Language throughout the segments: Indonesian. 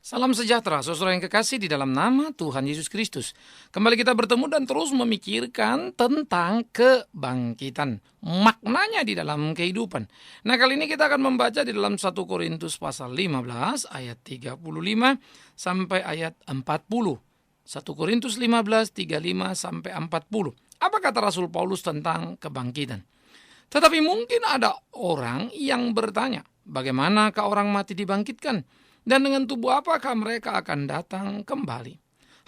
Salam sejahtera, saudara yang kekasih di dalam nama Tuhan Yesus Kristus. Kembali kita bertemu dan terus memikirkan tentang kebangkitan. Maknanya di dalam kehidupan. Nah, kali ini kita akan membaca di dalam 1 Korintus pasal 15 ayat 35 sampai ayat 40. 1 Korintus 15, 35 sampai 40. Apa kata Rasul Paulus tentang kebangkitan? Tetapi mungkin ada orang yang bertanya, bagaimanakah orang mati dibangkitkan? Dan dengan tubuh apakah mereka akan datang kembali?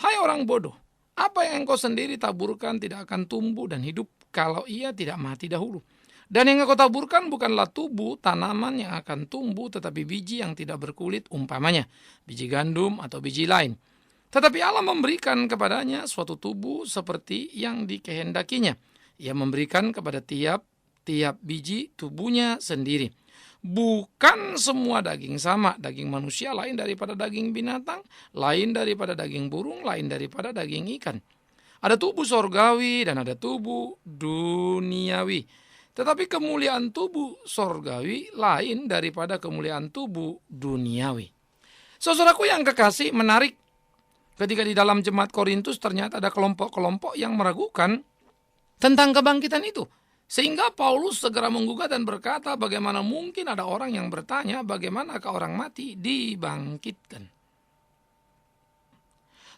Hai orang bodoh, apa yang engkau sendiri taburkan tidak akan tumbuh dan hidup kalau ia tidak mati dahulu. Dan yang engkau taburkan bukanlah tubuh tanaman yang akan tumbuh, tetapi biji yang tidak berkulit, umpamanya biji gandum atau biji lain. Tetapi Allah memberikan kepadanya suatu tubuh seperti yang dikehendakinya. Ia memberikan kepada tiap biji tubuhnya sendiri. Bukan semua daging sama. Daging manusia lain daripada daging binatang, lain daripada daging burung, lain daripada daging ikan. Ada tubuh sorgawi dan ada tubuh duniawi. Tetapi kemuliaan tubuh sorgawi lain daripada kemuliaan tubuh duniawi. Saudaraku yang kekasih, menarik ketika di dalam jemaat Korintus ternyata ada kelompok-kelompok yang meragukan tentang kebangkitan itu. Sehingga Paulus segera menggugat dan berkata, bagaimana mungkin ada orang yang bertanya, bagaimanakah orang mati dibangkitkan?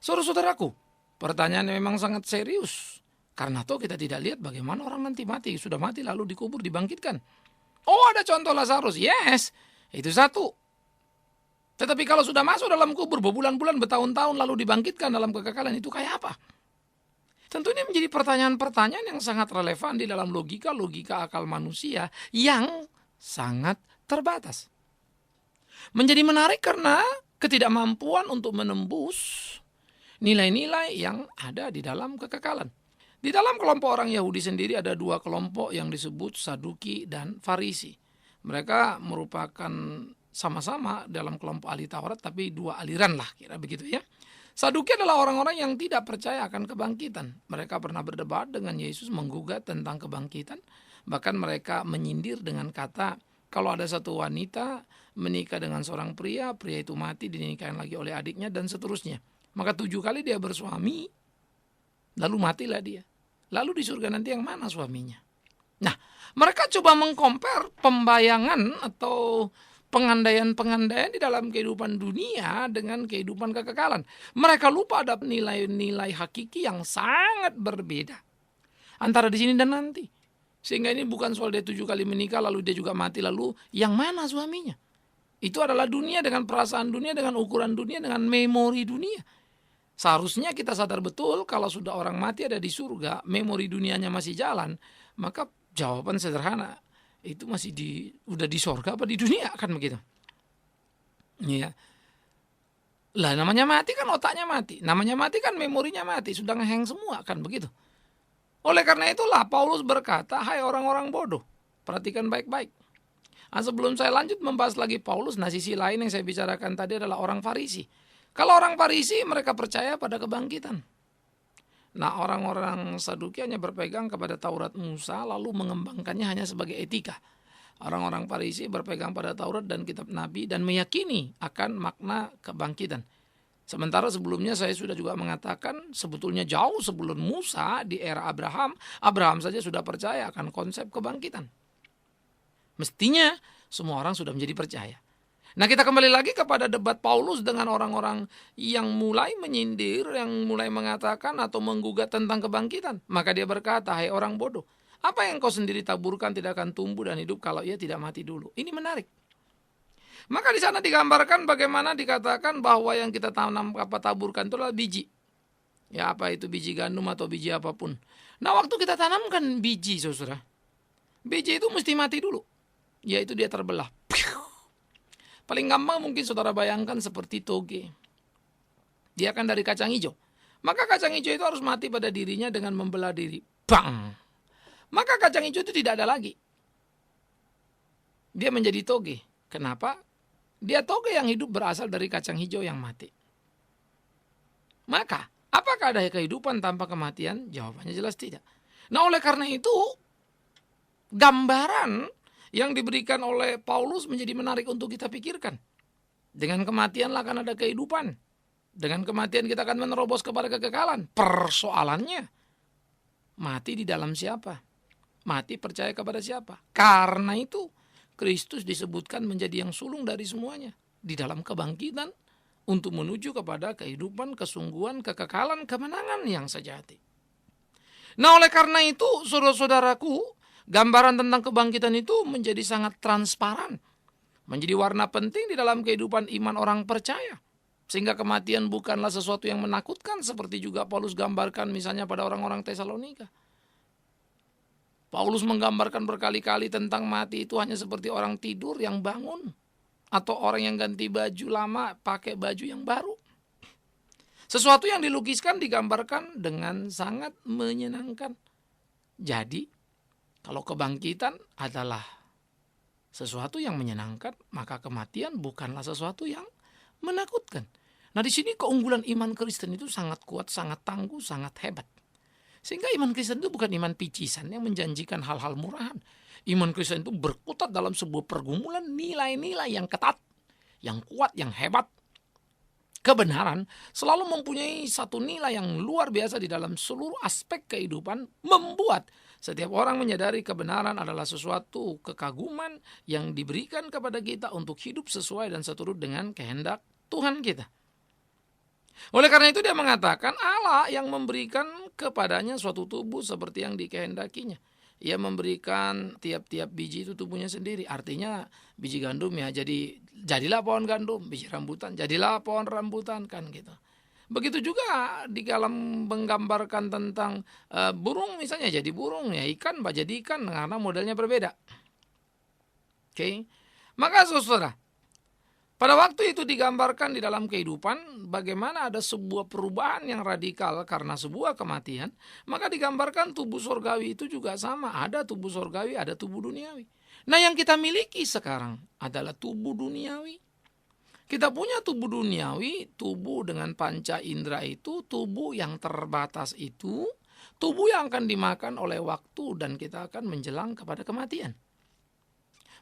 Saudara-saudaraku, pertanyaannya memang sangat serius. Karena toh kita tidak lihat bagaimana orang nanti mati. Sudah mati lalu dikubur dibangkitkan. Oh, ada contoh Lazarus. Yes, itu satu. Tetapi kalau sudah masuk dalam kubur berbulan-bulan, bertahun-tahun lalu dibangkitkan dalam kekekalan, itu kayak apa? Tentu ini menjadi pertanyaan-pertanyaan yang sangat relevan di dalam logika akal manusia yang sangat terbatas. Menjadi menarik karena ketidakmampuan untuk menembus nilai-nilai yang ada di dalam kekekalan. Di dalam kelompok orang Yahudi sendiri ada dua kelompok yang disebut Saduki dan Farisi. Mereka merupakan sama-sama dalam kelompok ahli Taurat, tapi dua aliran lah, kira begitu ya. Saduki adalah orang-orang yang tidak percaya akan kebangkitan. Mereka pernah berdebat dengan Yesus, menggugat tentang kebangkitan. Bahkan mereka menyindir dengan kata, kalau ada satu wanita menikah dengan seorang pria itu mati, dinikahin lagi oleh adiknya, dan seterusnya. Maka 7 kali dia bersuami, lalu matilah dia. Lalu di surga nanti yang mana suaminya? Nah, mereka coba mengcompare pembayangan atau pengandaian-pengandaian di dalam kehidupan dunia dengan kehidupan kekekalan. Mereka lupa ada nilai-nilai hakiki yang sangat berbeda antara di sini dan nanti. Sehingga ini bukan soal dia 7 kali menikah lalu dia juga mati, lalu yang mana suaminya? Itu adalah dunia dengan perasaan dunia, dengan ukuran dunia, dengan memori dunia. Seharusnya kita sadar betul kalau sudah orang mati ada di surga, memori dunianya masih jalan, maka jawaban sederhana, itu masih udah di sorga apa di dunia, kan begitu. Iya. Lah namanya mati kan otaknya mati. Namanya mati kan memorinya mati, sudah ngeheng semua, kan begitu. Oleh karena itulah Paulus berkata, hai orang-orang bodoh, perhatikan baik-baik. Nah, sebelum saya lanjut membahas lagi Paulus, nah sisi lain yang saya bicarakan tadi adalah orang Farisi. Kalau orang Farisi mereka percaya pada kebangkitan. Nah, orang-orang Saduki hanya berpegang kepada Taurat Musa lalu mengembangkannya hanya sebagai etika. Orang-orang Farisi berpegang pada Taurat dan kitab Nabi dan meyakini akan makna kebangkitan. Sementara sebelumnya saya sudah juga mengatakan sebetulnya jauh sebelum Musa di era Abraham saja sudah percaya akan konsep kebangkitan. Mestinya semua orang sudah menjadi percaya. Nah, kita kembali lagi kepada debat Paulus dengan orang-orang yang mulai menyindir, yang mulai mengatakan atau menggugat tentang kebangkitan. Maka dia berkata, hai orang bodoh, apa yang kau sendiri taburkan tidak akan tumbuh dan hidup kalau ia tidak mati dulu. Ini menarik. Maka di sana digambarkan bagaimana dikatakan bahwa yang kita taburkan itu adalah biji. Ya, apa itu biji gandum atau biji apapun. Nah, waktu kita tanamkan biji, saudara, biji itu mesti mati dulu. Yaitu dia terbelah. Paling gampang mungkin saudara bayangkan seperti toge. Dia kan dari kacang hijau. Maka kacang hijau itu harus mati pada dirinya dengan membelah diri. Bang! Maka kacang hijau itu tidak ada lagi. Dia menjadi toge. Kenapa? Dia toge yang hidup berasal dari kacang hijau yang mati. Maka, apakah ada kehidupan tanpa kematian? Jawabannya jelas tidak. Nah, oleh karena itu, gambaran yang diberikan oleh Paulus menjadi menarik untuk kita pikirkan. Dengan kematianlah akan ada kehidupan. Dengan kematian kita akan menerobos kepada kekekalan. Persoalannya, mati di dalam siapa? Mati percaya kepada siapa? Karena itu, Kristus disebutkan menjadi yang sulung dari semuanya. Di dalam kebangkitan, untuk menuju kepada kehidupan, kesungguhan, kekekalan, kemenangan yang sejati. Nah, oleh karena itu, saudara-saudaraku, gambaran tentang kebangkitan itu menjadi sangat transparan. Menjadi warna penting di dalam kehidupan iman orang percaya. Sehingga kematian bukanlah sesuatu yang menakutkan, seperti juga Paulus gambarkan misalnya pada orang-orang Tesalonika. Paulus menggambarkan berkali-kali tentang mati itu hanya seperti orang tidur yang bangun. Atau orang yang ganti baju lama pakai baju yang baru. Sesuatu yang dilukiskan digambarkan dengan sangat menyenangkan. Jadi, kalau kebangkitan adalah sesuatu yang menyenangkan, maka kematian bukanlah sesuatu yang menakutkan. Nah, di sini keunggulan iman Kristen itu sangat kuat, sangat tangguh, sangat hebat. Sehingga iman Kristen itu bukan iman picisan yang menjanjikan hal-hal murahan. Iman Kristen itu berkutat dalam sebuah pergumulan nilai-nilai yang ketat, yang kuat, yang hebat. Kebenaran selalu mempunyai satu nilai yang luar biasa di dalam seluruh aspek kehidupan, membuat setiap orang menyadari kebenaran adalah sesuatu kekaguman yang diberikan kepada kita untuk hidup sesuai dan seturut dengan kehendak Tuhan kita. Oleh karena itu dia mengatakan Allah yang memberikan kepadanya suatu tubuh seperti yang dikehendakinya. Ia memberikan tiap-tiap biji itu tubuhnya sendiri. Artinya biji gandum ya jadilah pohon gandum, biji rambutan jadilah pohon rambutan, kan gitu. Begitu juga di dalam menggambarkan tentang burung misalnya jadi burung, ya ikan jadi ikan karena modelnya berbeda. Oke. Maka saudara, pada waktu itu digambarkan di dalam kehidupan bagaimana ada sebuah perubahan yang radikal karena sebuah kematian. Maka digambarkan tubuh surgawi itu juga sama. Ada tubuh surgawi, ada tubuh duniawi. Nah, yang kita miliki sekarang adalah tubuh duniawi. Kita punya tubuh duniawi, tubuh dengan panca indera itu, tubuh yang terbatas itu, tubuh yang akan dimakan oleh waktu dan kita akan menjelang kepada kematian.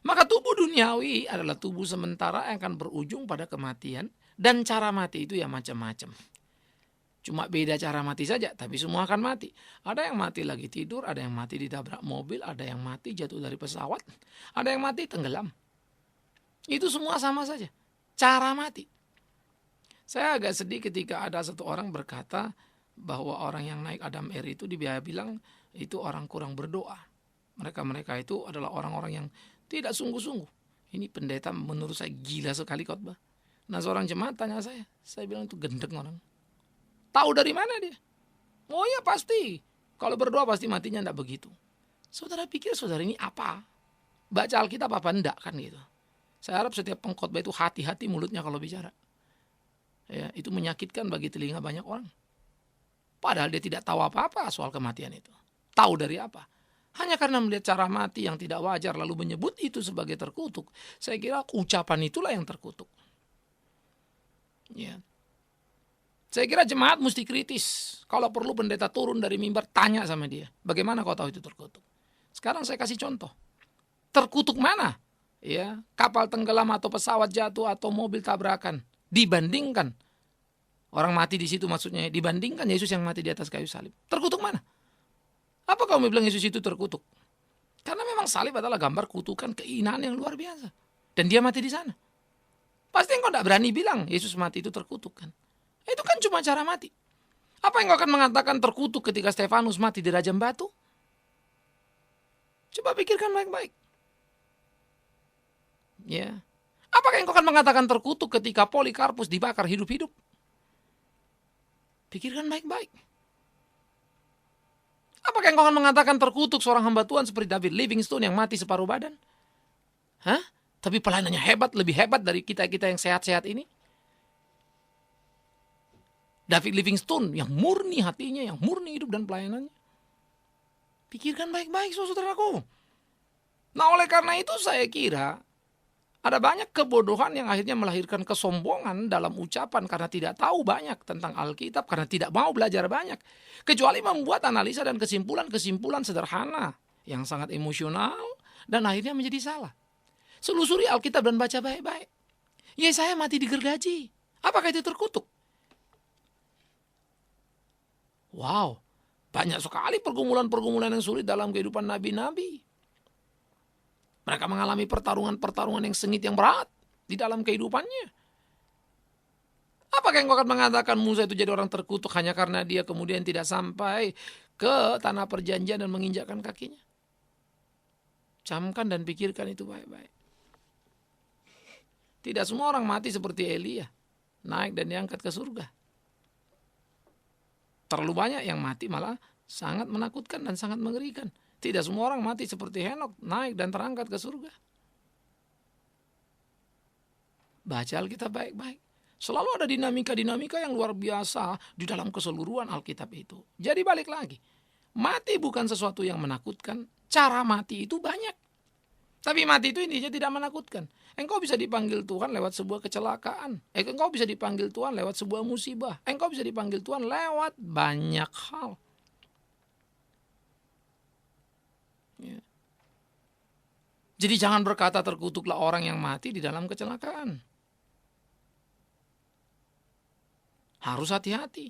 Maka tubuh duniawi adalah tubuh sementara yang akan berujung pada kematian. Dan cara mati itu ya macam-macam. Cuma beda cara mati saja, tapi semua akan mati. Ada yang mati lagi tidur, ada yang mati ditabrak mobil, ada yang mati jatuh dari pesawat, ada yang mati tenggelam. Itu semua sama saja, cara mati. Saya agak sedih ketika ada satu orang berkata bahwa orang yang naik Adam Air itu dia bilang itu orang kurang berdoa. Mereka itu adalah orang-orang yang tidak sungguh-sungguh. Ini pendeta menurut saya gila sekali khotbah. Nah, seorang jemaat tanya saya bilang itu gendeng orang. Tahu dari mana dia? Oh ya pasti, kalau berdoa pasti matinya enggak begitu. Saudara pikir saudara ini apa? Baca Alkitab apa enggak kan gitu. Saya harap setiap pengkhotbah itu hati-hati mulutnya kalau bicara. Ya, itu menyakitkan bagi telinga banyak orang. Padahal dia tidak tahu apa-apa soal kematian itu. Tahu dari apa? Hanya karena melihat cara mati yang tidak wajar lalu menyebut itu sebagai terkutuk. Saya kira ucapan itulah yang terkutuk. Ya. Saya kira jemaat mesti kritis. Kalau perlu pendeta turun dari mimbar tanya sama dia. Bagaimana kau tahu itu terkutuk? Sekarang saya kasih contoh. Terkutuk mana? Ya, kapal tenggelam atau pesawat jatuh atau mobil tabrakan. Dibandingkan. Orang mati di situ maksudnya. Dibandingkan Yesus yang mati di atas kayu salib. Terkutuk mana? Apa kamu bilang Yesus itu terkutuk? Karena memang salib adalah gambar kutukan kehinaan yang luar biasa. Dan dia mati di sana. Pasti engkau tidak berani bilang Yesus mati itu terkutuk kan. Itu kan cuma cara mati. Apa yang engkau akan mengatakan terkutuk ketika Stefanus mati di rajam batu? Coba pikirkan baik-baik. Ya. Apakah engkau akan mengatakan terkutuk ketika Polikarpus dibakar hidup-hidup? Pikirkan baik-baik. Apakah engkau akan mengatakan terkutuk seorang hamba Tuhan seperti David Livingstone yang mati separuh badan? Hah? Tapi pelayanannya hebat, lebih hebat dari kita-kita yang sehat-sehat ini. David Livingstone yang murni hatinya, yang murni hidup dan pelayanannya. Pikirkan baik-baik saudaraku. Nah, oleh karena itu saya kira ada banyak kebodohan yang akhirnya melahirkan kesombongan dalam ucapan karena tidak tahu banyak tentang Alkitab, karena tidak mau belajar banyak. Kecuali membuat analisa dan kesimpulan-kesimpulan sederhana yang sangat emosional dan akhirnya menjadi salah. Selusuri Alkitab dan baca baik-baik. Yesaya mati digergaji. Apakah itu terkutuk? Wow, banyak sekali pergumulan-pergumulan yang sulit dalam kehidupan nabi-nabi. Mereka mengalami pertarungan-pertarungan yang sengit, yang berat di dalam kehidupannya. Apakah engkau akan mengatakan Musa itu jadi orang terkutuk hanya karena dia kemudian tidak sampai ke tanah perjanjian dan menginjakkan kakinya? Camkan dan pikirkan itu baik-baik. Tidak semua orang mati seperti Elia, naik dan diangkat ke surga. Terlalu banyak yang mati malah sangat menakutkan dan sangat mengerikan. Tidak semua orang mati seperti Henokh, naik dan terangkat ke surga. Baca Alkitab baik-baik. Selalu ada dinamika-dinamika yang luar biasa di dalam keseluruhan Alkitab itu. Jadi balik lagi, mati bukan sesuatu yang menakutkan. Cara mati itu banyak. Tapi mati itu intinya tidak menakutkan. Engkau bisa dipanggil Tuhan lewat sebuah kecelakaan. Engkau bisa dipanggil Tuhan lewat sebuah musibah. Engkau bisa dipanggil Tuhan lewat banyak hal. Ya. Jadi jangan berkata terkutuklah orang yang mati di dalam kecelakaan. Harus hati-hati.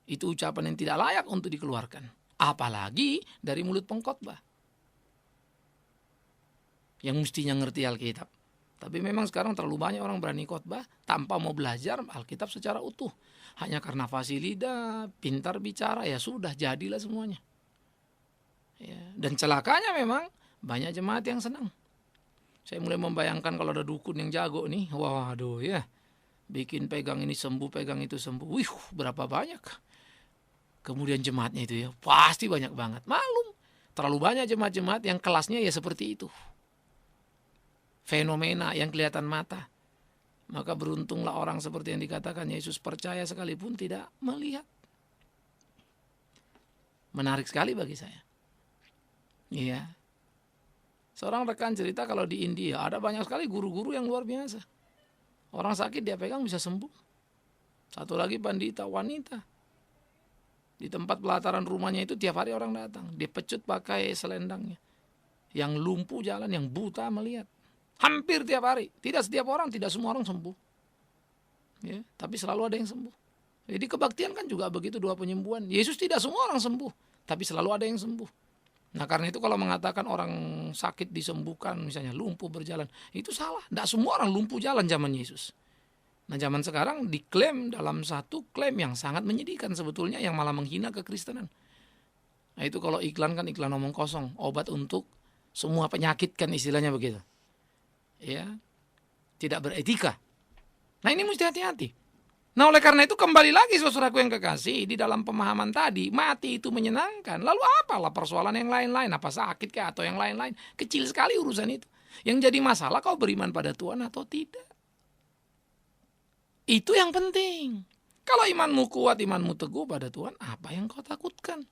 Itu ucapan yang tidak layak untuk dikeluarkan. Apalagi dari mulut pengkhotbah. Yang mestinya ngerti Alkitab. Tapi memang sekarang terlalu banyak orang berani khotbah tanpa mau belajar Alkitab secara utuh. Hanya karena fasih lidah, pintar bicara, ya sudah jadilah semuanya. Ya, dan celakanya memang banyak jemaat yang senang. Saya mulai membayangkan kalau ada dukun yang jago nih, waduh ya, bikin pegang ini sembuh, pegang itu sembuh. Wih, berapa banyak. Kemudian jemaatnya itu ya, pasti banyak banget. Malum, terlalu banyak jemaat-jemaat yang kelasnya ya seperti itu. Fenomena yang kelihatan mata. Maka beruntunglah orang seperti yang dikatakan Yesus percaya sekalipun tidak melihat. Menarik sekali bagi saya. Iya. Seorang rekan cerita kalau di India ada banyak sekali guru-guru yang luar biasa. Orang sakit dia pegang bisa sembuh. Satu lagi pandita wanita. Di tempat pelataran rumahnya itu tiap hari orang datang. Dia pecut pakai selendangnya. Yang lumpuh jalan, yang buta melihat. Hampir tiap hari. Tidak setiap orang, tidak semua orang sembuh. Ya, tapi selalu ada yang sembuh. Jadi kebaktian kan juga begitu, doa penyembuhan. Yesus tidak semua orang sembuh, tapi selalu ada yang sembuh. Nah karena itu kalau mengatakan orang sakit disembuhkan, misalnya lumpuh berjalan, itu salah. Tidak semua orang lumpuh jalan zaman Yesus. Nah zaman sekarang diklaim dalam satu klaim yang sangat menyedihkan sebetulnya, yang malah menghina kekristenan. Nah itu kalau iklan kan iklan omong kosong, obat untuk semua penyakit kan istilahnya begitu. Ya, tidak beretika. Nah ini mesti hati-hati. Nah oleh karena itu kembali lagi saudaraku yang kekasih, di dalam pemahaman tadi, mati itu menyenangkan. Lalu apalah persoalan yang lain-lain, apa sakit kah atau yang lain-lain. Kecil sekali urusan itu. Yang jadi masalah kau beriman pada Tuhan atau tidak. Itu yang penting. Kalau imanmu kuat, imanmu teguh pada Tuhan, apa yang kau takutkan?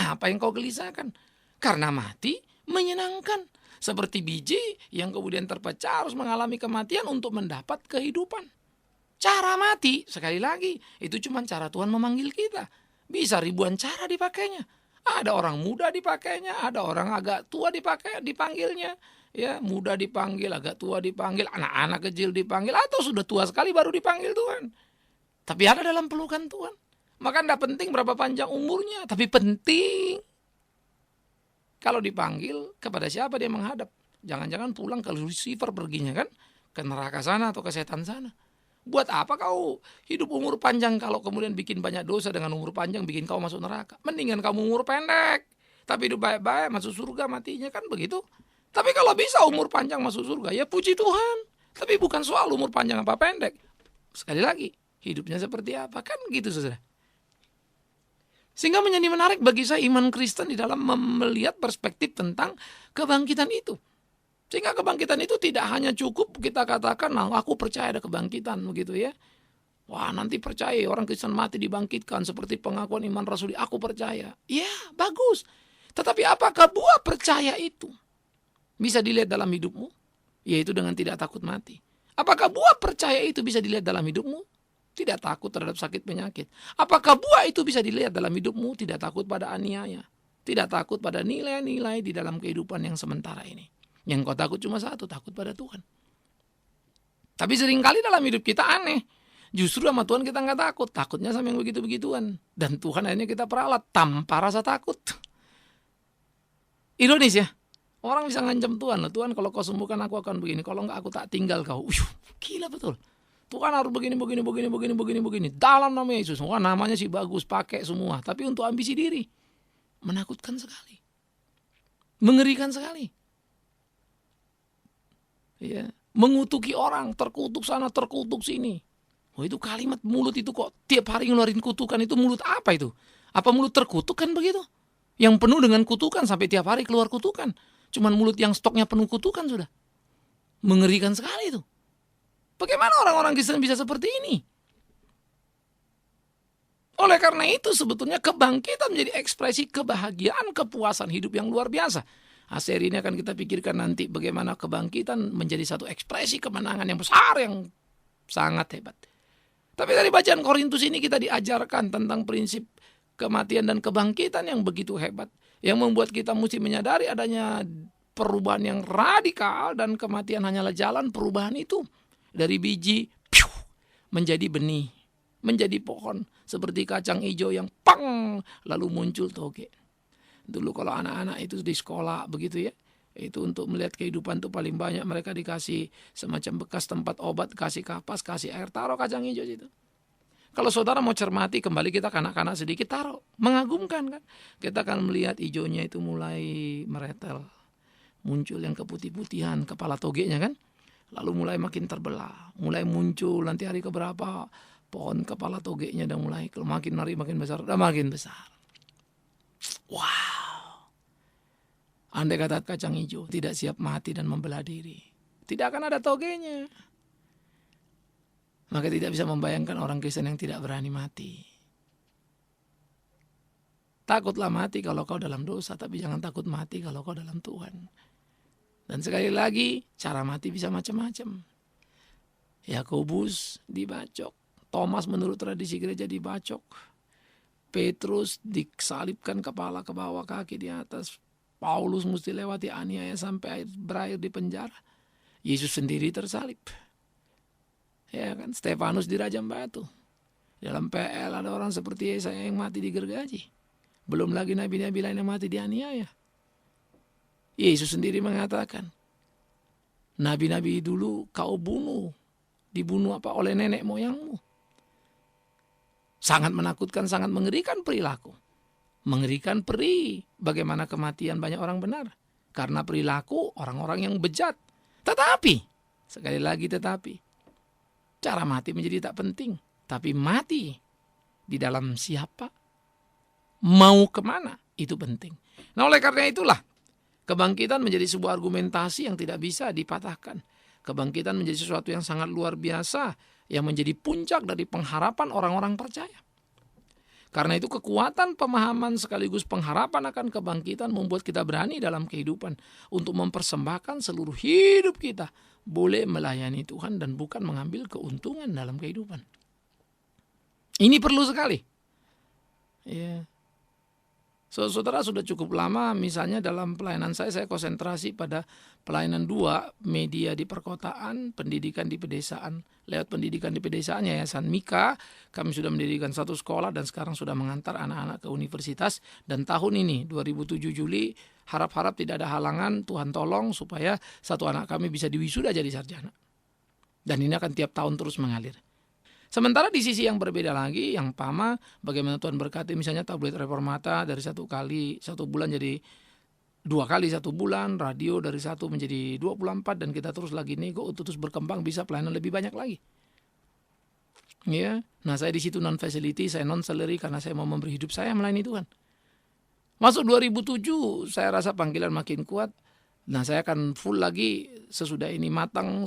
Apa yang kau gelisahkan? Karena mati menyenangkan. Seperti biji yang kemudian terpecah harus mengalami kematian untuk mendapat kehidupan. Cara mati, sekali lagi, itu cuma cara Tuhan memanggil kita. Bisa ribuan cara dipakainya. Ada orang muda dipakainya, ada orang agak tua dipanggilnya. Ya, muda dipanggil, agak tua dipanggil, anak-anak kecil dipanggil, atau sudah tua sekali baru dipanggil Tuhan. Tapi ada dalam pelukan Tuhan. Maka tidak penting berapa panjang umurnya, tapi penting kalau dipanggil kepada siapa dia menghadap. Jangan-jangan pulang ke Lucifer perginya kan, ke neraka sana atau ke setan sana. Buat apa kau hidup umur panjang kalau kemudian bikin banyak dosa dengan umur panjang bikin kau masuk neraka? Mendingan kamu umur pendek, tapi hidup baik-baik masuk surga matinya kan begitu. Tapi kalau bisa umur panjang masuk surga, ya puji Tuhan. Tapi bukan soal umur panjang apa pendek. Sekali lagi, hidupnya seperti apa kan gitu saudara. Sehingga menjadi menarik bagi saya iman Kristen di dalam melihat perspektif tentang kebangkitan itu. Sehingga kebangkitan itu tidak hanya cukup kita katakan, nah aku percaya ada kebangkitan begitu ya. Wah nanti percaya orang Kristen mati dibangkitkan seperti pengakuan iman rasuli, aku percaya. Ya bagus. Tetapi apakah buah percaya itu bisa dilihat dalam hidupmu? Yaitu dengan tidak takut mati. Apakah buah percaya itu bisa dilihat dalam hidupmu? Tidak takut terhadap sakit penyakit. Apakah buah itu bisa dilihat dalam hidupmu? Tidak takut pada aniaya. Tidak takut pada nilai-nilai di dalam kehidupan yang sementara ini. Yang kau takut cuma satu, takut pada Tuhan. Tapi seringkali dalam hidup kita aneh. Justru sama Tuhan kita nggak takut. Takutnya sama yang begitu-begituan. Dan Tuhan akhirnya kita peralat tanpa rasa takut. Ironis ya. Orang bisa ngancam Tuhan loh. Tuhan kalau kau sembuhkan aku akan begini. Kalau enggak aku tak tinggal kau. Gila betul. Tuhan harus begini. Dalam nama Yesus. Wah, namanya sih bagus. Pakai semua. Tapi untuk ambisi diri. Menakutkan sekali. Mengerikan sekali. Ya. Mengutuki orang. Terkutuk sana, terkutuk sini. Oh, itu kalimat mulut itu kok tiap hari ngeluarin kutukan. Itu mulut apa itu? Apa mulut terkutuk kan begitu? Yang penuh dengan kutukan sampai tiap hari keluar kutukan. Cuman mulut yang stoknya penuh kutukan sudah. Mengerikan sekali itu. Bagaimana orang-orang Kristen bisa seperti ini? Oleh karena itu sebetulnya kebangkitan menjadi ekspresi kebahagiaan, kepuasan hidup yang luar biasa. Seri ini akan kita pikirkan nanti bagaimana kebangkitan menjadi satu ekspresi kemenangan yang besar, yang sangat hebat. Tapi dari bacaan Korintus ini kita diajarkan tentang prinsip kematian dan kebangkitan yang begitu hebat. Yang membuat kita mesti menyadari adanya perubahan yang radikal dan kematian hanyalah jalan perubahan itu. Dari biji menjadi benih, menjadi pohon. Seperti kacang hijau yang pang lalu muncul toge. Dulu kalau anak-anak itu di sekolah begitu ya. Itu untuk melihat kehidupan itu paling banyak mereka dikasih semacam bekas tempat obat, kasih kapas, kasih air, taruh kacang hijau situ. Kalau saudara mau cermati kembali kita kanak-kanak sedikit taruh, mengagumkan kan. Kita akan melihat hijaunya itu mulai meretel. Muncul yang keputih-putihan kepala togenya kan. Lalu mulai makin terbelah, mulai muncul nanti hari keberapa pohon kepala togenya dan mulai makin hari makin besar dan makin besar. Wow. Andai kata kacang hijau tidak siap mati dan membelah diri, tidak akan ada togenya. Maka tidak bisa membayangkan orang Kristen yang tidak berani mati. Takutlah mati kalau kau dalam dosa, tapi jangan takut mati kalau kau dalam Tuhan. Dan sekali lagi, cara mati bisa macam-macam. Yakobus dibacok, Thomas menurut tradisi gereja dibacok, Petrus disalibkan kepala ke bawah, kaki di atas, Paulus mesti lewati aniaya sampai berakhir di penjara. Yesus sendiri tersalib. Ya kan, Stefanus dirajam batu. Dalam PL ada orang seperti Yesaya yang mati digergaji. Belum lagi nabi-nabi lain yang mati dianiaya. Yesus sendiri mengatakan, nabi-nabi dulu kau bunuh. Dibunuh apa oleh nenek moyangmu. Sangat menakutkan, sangat mengerikan perilaku. Mengerikan bagaimana kematian banyak orang benar. Karena perilaku orang-orang yang bejat. Tetapi, sekali lagi tetapi, cara mati menjadi tak penting. Tapi mati di dalam siapa, mau kemana, itu penting. Nah oleh karena itulah, kebangkitan menjadi sebuah argumentasi yang tidak bisa dipatahkan. Kebangkitan menjadi sesuatu yang sangat luar biasa, yang menjadi puncak dari pengharapan orang-orang percaya. Karena itu kekuatan pemahaman sekaligus pengharapan akan kebangkitan membuat kita berani dalam kehidupan untuk mempersembahkan seluruh hidup kita. Boleh melayani Tuhan dan bukan mengambil keuntungan dalam kehidupan. Ini perlu sekali. Ya. Saudara sudah cukup lama misalnya dalam pelayanan saya konsentrasi pada pelayanan 2, media di perkotaan, pendidikan di pedesaan. Lewat pendidikan di pedesaan Yayasan Mika, kami sudah mendirikan 1 sekolah dan sekarang sudah mengantar anak-anak ke universitas. Dan tahun ini 2007 Juli harap-harap tidak ada halangan, Tuhan tolong supaya 1 anak kami bisa diwisuda jadi sarjana. Dan ini akan tiap tahun terus mengalir. Sementara di sisi yang berbeda lagi, yang PAMA, bagaimana Tuhan berkati misalnya tablet Reformata dari 1 bulan jadi 2 kali 1 bulan, radio dari 1 menjadi 24, dan kita terus lagi nego untuk terus berkembang bisa pelayanan lebih banyak lagi. Ya, nah saya di situ non facility, saya non salary karena saya mau memberi hidup saya melayani Tuhan. Masuk 2007 saya rasa panggilan makin kuat. Nah saya akan full lagi sesudah ini matang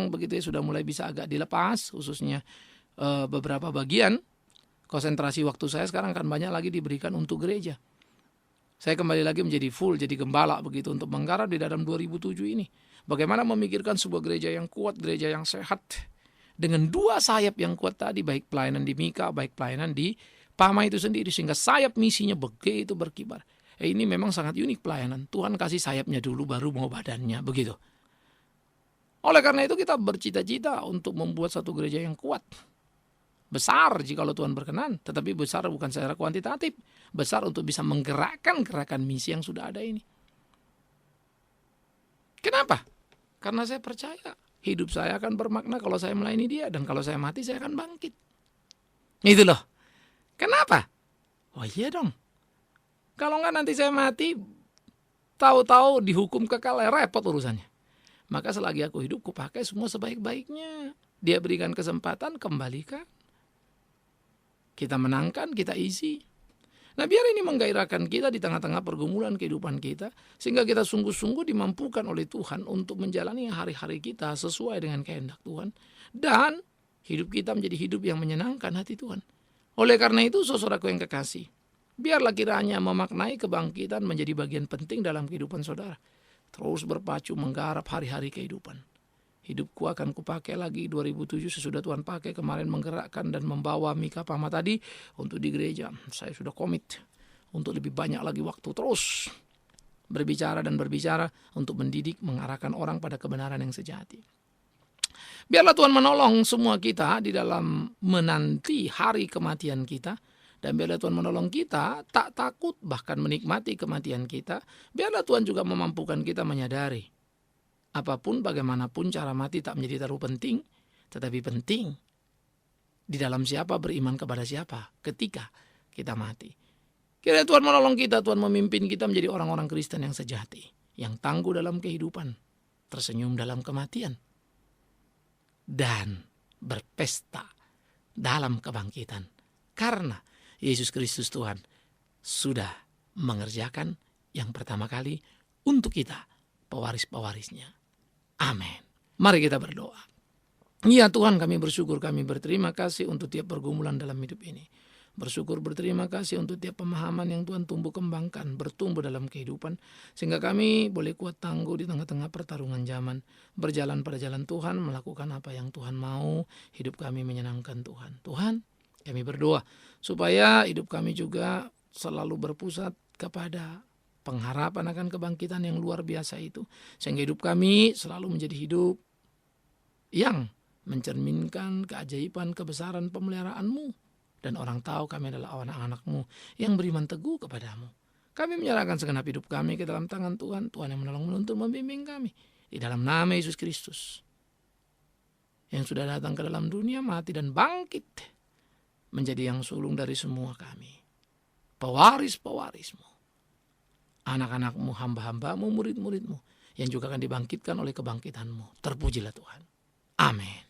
begitu ya, sudah mulai bisa agak dilepas khususnya beberapa bagian. Konsentrasi waktu saya sekarang akan banyak lagi diberikan untuk gereja. Saya kembali lagi menjadi full, jadi gembala begitu untuk menggarap di dalam 2007 ini. Bagaimana memikirkan sebuah gereja yang kuat, gereja yang sehat. Dengan 2 sayap yang kuat tadi, baik pelayanan di Mika, baik pelayanan di PAMA itu sendiri. Sehingga sayap misinya begitu berkibar. Ini memang sangat unik pelayanan. Tuhan kasih sayapnya dulu baru mau badannya, begitu. Oleh karena itu kita bercita-cita untuk membuat satu gereja yang kuat. Besar jikalau Tuhan berkenan, tetapi besar bukan secara kuantitatif. Besar untuk bisa menggerakkan gerakan misi yang sudah ada ini. Kenapa? Karena saya percaya hidup saya akan bermakna kalau saya melayani dia, dan kalau saya mati saya akan bangkit. Itu loh. Kenapa? Oh iya dong. Kalau enggak nanti saya mati, tahu-tahu dihukum kekal, repot urusannya. Maka selagi aku hidup, kupakai semua sebaik-baiknya. Dia berikan kesempatan, kembalikan. Kita menangkan, kita isi. Nah, biar ini menggairahkan kita di tengah-tengah pergumulan kehidupan kita, sehingga kita sungguh-sungguh dimampukan oleh Tuhan untuk menjalani hari-hari kita sesuai dengan kehendak Tuhan, dan hidup kita menjadi hidup yang menyenangkan hati Tuhan. Oleh karena itu, saudaraku yang kekasih, biarlah kiranya memaknai kebangkitan menjadi bagian penting dalam kehidupan saudara. Terus berpacu menggarap hari-hari kehidupan. Hidupku akan kupakai lagi 2007 sesudah Tuhan pakai kemarin menggerakkan dan membawa Mika Pama tadi untuk di gereja. Saya sudah komit untuk lebih banyak lagi waktu terus berbicara dan berbicara untuk mendidik, mengarahkan orang pada kebenaran yang sejati. Biarlah Tuhan menolong semua kita di dalam menanti hari kematian kita. Dan biarlah Tuhan menolong kita tak takut bahkan menikmati kematian kita. Biarlah Tuhan juga memampukan kita menyadari apapun bagaimanapun cara mati tak menjadi terlalu penting, tetapi penting di dalam siapa beriman kepada siapa ketika kita mati. Kiranya Tuhan menolong kita, Tuhan memimpin kita menjadi orang-orang Kristen yang sejati, yang tangguh dalam kehidupan, tersenyum dalam kematian, dan berpesta dalam kebangkitan. Karena Yesus Kristus Tuhan sudah mengerjakan yang pertama kali untuk kita, pewaris-pewarisnya. Amin. Mari kita berdoa. Ya Tuhan, kami bersyukur, kami berterima kasih untuk tiap pergumulan dalam hidup ini. Bersyukur, berterima kasih untuk tiap pemahaman yang Tuhan tumbuh kembangkan, bertumbuh dalam kehidupan, sehingga kami boleh kuat tangguh di tengah-tengah pertarungan zaman, berjalan pada jalan Tuhan, melakukan apa yang Tuhan mau, hidup kami menyenangkan Tuhan. Tuhan, kami berdoa supaya hidup kami juga selalu berpusat kepada pengharapan akan kebangkitan yang luar biasa itu. Sehingga hidup kami selalu menjadi hidup yang mencerminkan keajaiban, kebesaran, pemeliharaan-Mu. Dan orang tahu kami adalah anak-anak-Mu yang beriman teguh kepadamu. Kami menyerahkan segenap hidup kami ke dalam tangan Tuhan. Tuhan yang menolong menuntun membimbing kami. Di dalam nama Yesus Kristus. Yang sudah datang ke dalam dunia, mati dan bangkit. Menjadi yang sulung dari semua kami. Pewaris-pewaris-Mu. Anak-anak-Mu, hamba-hamba-Mu, murid-murid-Mu, yang juga akan dibangkitkan oleh kebangkitan-Mu. Terpujilah Tuhan. Amin.